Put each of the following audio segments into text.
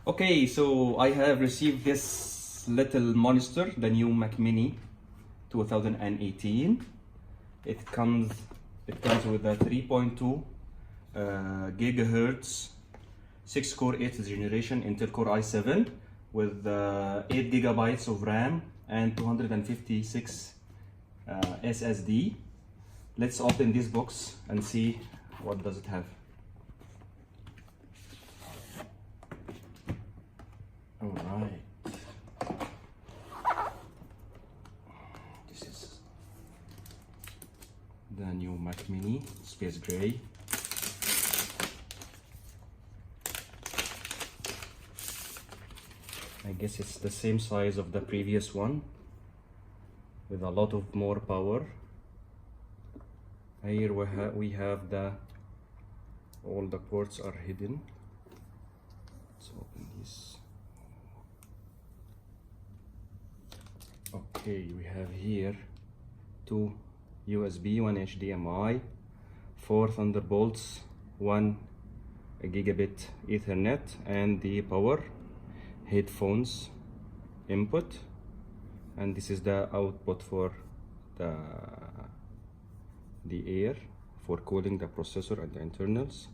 Okay, so I have received this little monster, the new Mac Mini 2018. It comes with a 3.2 gigahertz 6-core 8th generation Intel Core i7 with 8 gigabytes of RAM and 256 SSD. Let's open this box and see what does it have. All right. This is the new Mac Mini, space gray. I guess it's the same size of the previous one with a lot of more power. Here we have all the ports are hidden. Let's open this. Okay, we have here two USB, one HDMI, 4 Thunderbolts, 1 gigabit Ethernet, and the power, headphones input, and this is the output for the air for cooling the processor and the internals.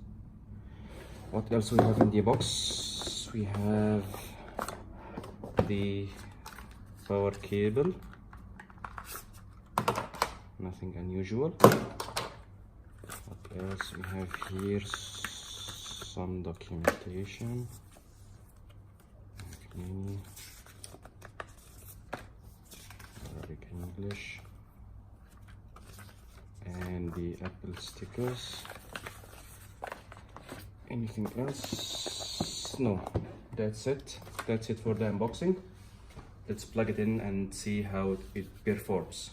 What else we have in the box? We have the power cable, nothing unusual. What else we have here? Some documentation. Arabic English, and the Apple stickers. Anything else? No, that's it. That's it for the unboxing. Let's plug it in and see how it performs.